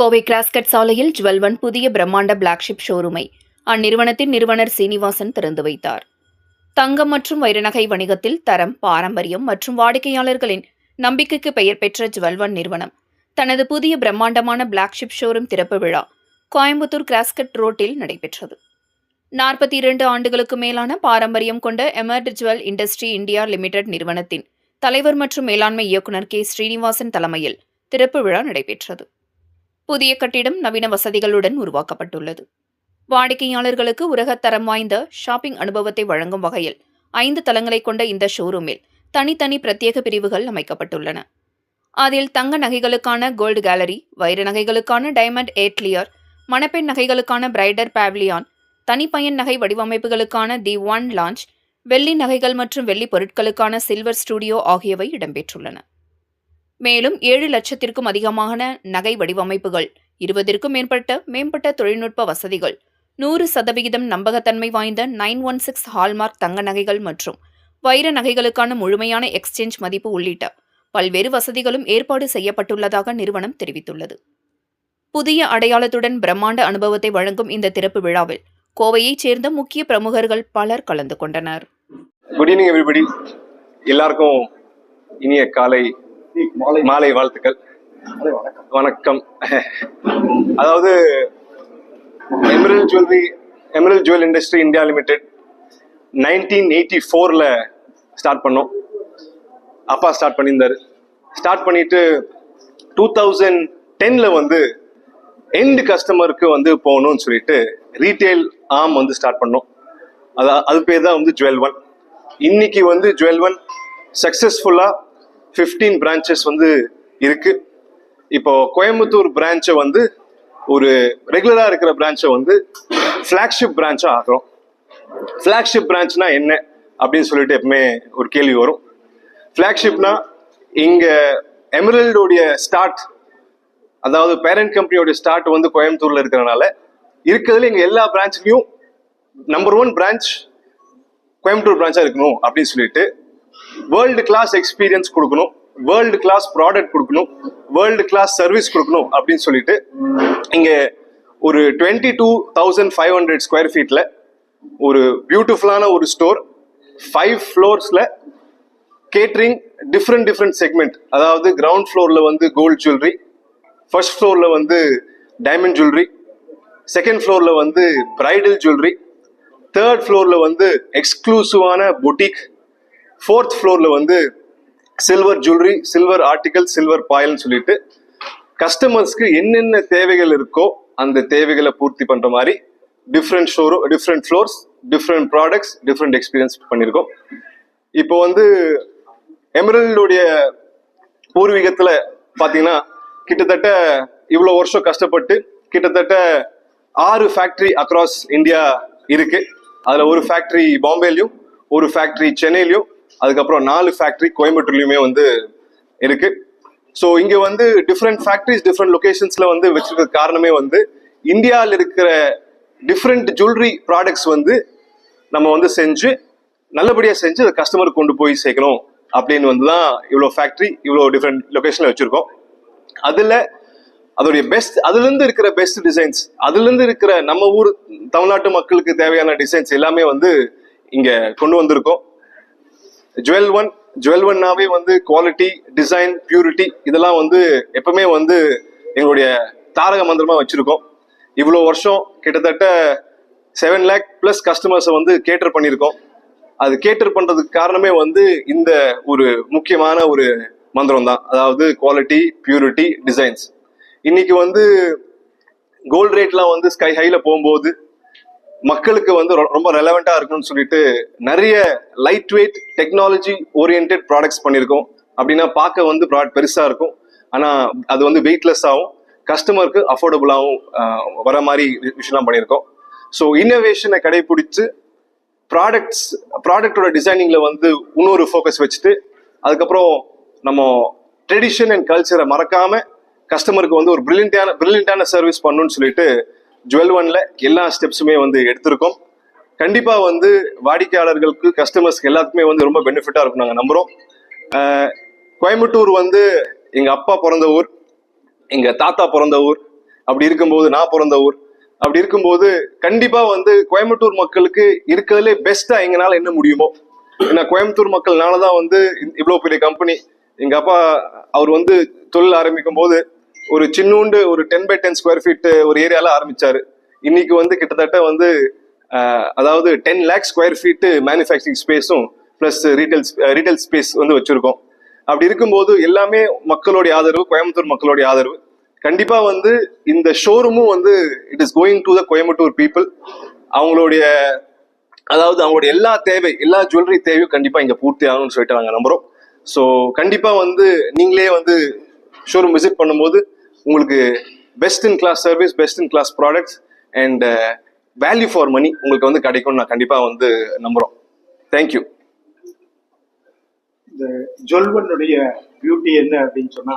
Kovai cross cut சாலையில் jewel one புதிய பிரம்மாண்ட பிளாக்ஷிப் ஷோரூமை அந்நிறுவனத்தின் நிறுவனர் சீனிவாசன் திறந்து வைத்தார். தங்கம் மற்றும் வைரநகை வணிகத்தில் தரம், பாரம்பரியம் மற்றும் வாடிக்கையாளர்களின் நம்பிக்கைக்கு பெயர் பெற்ற ஜுவல் ஒன் நிறுவனம் தனது புதிய பிரம்மாண்டமான பிளாக்ஷிப் ஷோரூம் திறப்பு விழா கோயம்புத்தூர் கிராஸ்கட் ரோட்டில் நடைபெற்றது. 42 ஆண்டுகளுக்கு மேலான பாரம்பரியம் கொண்ட எமர்ட் ஜுவல் இண்டஸ்ட்ரி இந்தியா லிமிடெட் நிறுவனத்தின் தலைவர் மற்றும் மேலாண்மை இயக்குநர் கே. ஸ்ரீனிவாசன் தலைமையில் திறப்பு விழா நடைபெற்றது. புதிய கட்டிடம் நவீன வசதிகளுடன் உருவாக்கப்பட்டுள்ளது. வாடிக்கையாளர்களுக்கு உலகத்தரம் வாய்ந்த ஷாப்பிங் அனுபவத்தை வழங்கும் வகையில் 5 தளங்களை கொண்ட இந்த ஷோரூமில் தனித்தனி பிரத்யேக பிரிவுகள் அமைக்கப்பட்டுள்ளன. அதில் தங்க நகைகளுக்கான கோல்டு கேலரி, வைர நகைகளுக்கான டைமண்ட் ஏட்லியர், மணப்பெண் நகைகளுக்கான பிரைடர் பாவிலியான், தனிப்பயன் நகை வடிவமைப்புகளுக்கான தி ஒன் லான்ச், வெள்ளி நகைகள் மற்றும் வெள்ளி பொருட்களுக்கான சில்வர் ஸ்டுடியோ ஆகியவை இடம்பெற்றுள்ளன. மேலும் 7 லட்சத்திற்கும் அதிகமான நகை வடிவமைப்புகள், 20க்கும் மேம்பட்ட தொழில்நுட்ப வசதிகள், 100% நம்பகத்தன்மை வாய்ந்த 916 ஹால்மார்க் தங்க நகைகள் மற்றும் வைர நகைகளுக்கான முழுமையான எக்ஸ்சேஞ்ச் மதிப்பு உள்ளிட்ட பல்வேறு வசதிகளும் ஏற்பாடு செய்யப்பட்டுள்ளதாக நிறுவனம் தெரிவித்துள்ளது. புதிய அடையாளத்துடன் பிரம்மாண்ட அனுபவத்தை வழங்கும் இந்த திறப்பு விழாவில் கோவையைச் சேர்ந்த முக்கிய பிரமுகர்கள் பலர் கலந்து கொண்டனர். Good evening everybody. எல்லாருக்கும் இனிய காலை மாலை வாழ்த்துக்கள். வணக்கம். அதாவது emerald jewel industry India limited 1984ல ஸ்டார்ட் பண்ணோம். அப்பா ஸ்டார்ட் பண்ணியிருந்தாரு. ஸ்டார்ட் பண்ணிட்டு 2010ல வந்து எண்ட் கஸ்டமருக்கு வந்து போகணும்னு சொல்லிட்டு ரீட்டைல் ஆர்ம் வந்து ஸ்டார்ட் பண்ணோம். அது பேர் தான் வந்து ஜுவல் ஒன். இன்னைக்கு வந்து ஜுவல் ஒன் சக்சஸ்ஃபுல்லா 15 பிரான்ச்சஸ் வந்து இருக்கு. இப்போ கோயம்புத்தூர் பிரான்ச்சை வந்து ஒரு ரெகுலரா இருக்கிற பிரான்ச்சை வந்து ஃபிளாக்ஷிப் பிரான்ச்சா ஆகிறோம். ஃபிளாக்ஷிப் பிரான்ச்னா என்ன அப்படின்னு சொல்லிட்டு எப்பவுமே ஒரு கேள்வி வரும். ஃபிளாக்ஷிப்னா இங்க எமரல்டோடைய ஸ்டார்ட், அதாவது பேரண்ட் கம்பெனியோட ஸ்டார்ட் வந்து கோயம்புத்தூர்ல இருக்கிறனால இருக்கிறதுல எங்க எல்லா பிரான்ச்லயும் நம்பர் 1 பிரான்ச் கோயம்புத்தூர் பிரான்ச்சா இருக்கணும் அப்படின்னு சொல்லிட்டு வேர்ல்டு கிளாஸ் எக்ஸ்பீரியன்ஸ் கொடுக்கணும், வேர்ல்டு கிளாஸ் ப்ராடக்ட் கொடுக்கணும், வேர்ல்டு கிளாஸ் சர்வீஸ் கொடுக்கணும் அப்படின்னு சொல்லிட்டு இங்க ஒரு 22,500 ஸ்கொயர் ஃபீட்ல ஒரு பியூட்டிஃபுல்லான ஒரு ஸ்டோர், 5 ஃப்ளோர்ஸ்ல கேட்டரிங், டிஃப்ரெண்ட் செக்மெண்ட். அதாவது கிரவுண்ட் ஃப்ளோர்ல வந்து கோல்ட் ஜுவல்லரி, ஃபர்ஸ்ட் ஃப்ளோர்ல வந்து டைமண்ட் ஜுவல்லரி, செகண்ட் ஃப்ளோர்ல வந்து பிரைடல் ஜுவல்லரி, தேர்ட் ஃப்ளோர்ல வந்து எக்ஸ்க்ளூசிவான பொட்டிக், ஃபோர்த் ஃப்ளோர்ல வந்து silver jewellery, silver article, silver பாயல்னு சொல்லிட்டு கஸ்டமர்ஸ்க்கு என்னென்ன தேவைகள் இருக்கோ அந்த தேவைகளை பூர்த்தி பண்ற மாதிரி different showroom, different floors, different products, different experience பண்ணியிருக்கோம். இப்போ வந்து எமரல்டுடைய பூர்வீகத்துல பாத்தீங்கன்னா கிட்டத்தட்ட இவ்வளோ வருஷம் கஷ்டப்பட்டு கிட்டத்தட்ட 6 ஃபேக்டரி அக்ராஸ் இந்தியா இருக்கு. அதுல ஒரு ஃபேக்டரி பாம்பேலையும், ஒரு ஃபேக்டரி சென்னையிலையும், அதுக்கப்புறம் 4 ஃபேக்டரி கோயம்புத்தூர்லயுமே வந்து இருக்கு. ஸோ இங்க வந்து டிஃப்ரெண்ட் ஃபேக்டரிஸ் டிஃப்ரெண்ட் லொகேஷன்ஸ்ல வந்து வச்சிருக்க காரணமே வந்து இந்தியாவில் இருக்கிற டிஃப்ரெண்ட் ஜுவல்லரி ப்ராடக்ட்ஸ் வந்து நம்ம வந்து செஞ்சு நல்லபடியா செஞ்சு அதை கஸ்டமருக்கு கொண்டு போய் சேர்க்கணும் அப்படின்னு வந்து தான் இவ்வளோ ஃபேக்டரி இவ்வளோ டிஃப்ரெண்ட் லொகேஷன்ல வச்சிருக்கோம். அதுல அதோடைய பெஸ்ட், அதுல இருந்து இருக்கிற பெஸ்ட் டிசைன்ஸ், அதுல இருந்து இருக்கிற நம்ம ஊர் தமிழ்நாட்டு மக்களுக்கு தேவையான டிசைன்ஸ் எல்லாமே வந்து இங்க கொண்டு வந்திருக்கோம். ஜுவல் ஒன்னாவே வந்து குவாலிட்டி, டிசைன், பியூரிட்டி இதெல்லாம் வந்து எப்பவுமே வந்து எங்களுடைய தாரக மந்திரமா வச்சிருக்கோம். இவ்வளோ வருஷம் கிட்டத்தட்ட 7 lakh plus கஸ்டமர்ஸை வந்து கேட்டர் பண்ணியிருக்கோம். அது கேட்டர் பண்றதுக்கு காரணமே வந்து இந்த ஒரு முக்கியமான ஒரு மந்திரம் தான், அதாவது குவாலிட்டி, பியூரிட்டி, டிசைன்ஸ். இன்னைக்கு வந்து கோல்ட் ரேட்லாம் வந்து ஸ்கை ஹைல போகும்போது மக்களுக்கு வந்து ரொம்ப ரெலவெண்டா இருக்கணும்னு சொல்லிட்டு நிறைய light weight technology oriented products பண்ணியிருக்கோம். அப்படின்னா பார்க்க வந்து ப்ராடக்ட் பெருசா இருக்கும், ஆனா அது வந்து வெயிட்லெஸ் ஆகும், கஸ்டமருக்கு அஃபோர்டபுளாகவும் வர மாதிரி விஷயம்லாம் பண்ணியிருக்கோம். ஸோ இன்னோவேஷனை கடைபிடிச்சு ப்ராடக்டோட டிசைனிங்ல வந்து இன்னொரு ஃபோக்கஸ் வச்சுட்டு அதுக்கப்புறம் நம்ம ட்ரெடிஷன் அண்ட் கல்ச்சரை மறக்காம கஸ்டமருக்கு வந்து ஒரு பிரில்லியண்டான சர்வீஸ் பண்ணணும்னு சொல்லிட்டு ஜுவல் ஒன்ல எல்லா ஸ்டெப்ஸுமே வந்து எடுத்திருக்கோம். கண்டிப்பா வந்து வாடிக்கையாளர்களுக்கு, கஸ்டமர்ஸ்க்கு எல்லாத்துக்குமே வந்து ரொம்ப பெனிஃபிட்டா இருக்கும் நாங்க நம்புறோம். கோயம்புத்தூர் வந்து எங்க அப்பா பிறந்த ஊர், எங்க தாத்தா பிறந்த ஊர், அப்படி இருக்கும்போது நான் பிறந்த ஊர். அப்படி இருக்கும்போது கண்டிப்பா வந்து கோயம்புத்தூர் மக்களுக்கு இருக்கிறதுலே பெஸ்டா எங்கனால என்ன முடியுமோ, ஏன்னா கோயம்புத்தூர் மக்கள்னாலதான் வந்து இவ்வளவு பெரிய கம்பெனி. எங்க அப்பா அவர் வந்து தொழில் ஆரம்பிக்கும் போது ஒரு சின்னூண்டு ஒரு 10x10 ஸ்கொயர் ஃபீட் ஒரு ஏரியால ஆரம்பிச்சாரு. இன்னைக்கு வந்து கிட்டத்தட்ட வந்து அதாவது 10 லேக் ஸ்கொயர் ஃபீட் மேனுஃபேக்சரிங் ஸ்பேஸும் பிளஸ் ரீட்டைல் ஸ்பேஸ் வந்து வச்சிருக்கோம். அப்படி இருக்கும்போது எல்லாமே மக்களுடைய ஆதரவு, கோயம்புத்தூர் மக்களுடைய ஆதரவு. கண்டிப்பா வந்து இந்த ஷோரூமும் வந்து it is going to the Coimbatore people. அவங்களுடைய அதாவது அவங்களுடைய எல்லா தேவை, எல்லா ஜுவல்லரி தேவையும் கண்டிப்பா இங்க பூர்த்தி ஆகணும்னு சொல்லிட்டு நாங்க நம்புறோம். ஸோ கண்டிப்பா வந்து நீங்களே வந்து ஷோரூம் விசிட் பண்ணும்போது உங்களுக்கு best in class service, best in class products and value for money உங்களுக்கு வந்து கிடைக்கும்னு நான் கண்டிப்பா வந்து நம்புறோம். தேங்க்யூ. இந்த ஜுவல்வனுடைய பியூட்டி என்ன அப்படின்னு சொன்னா,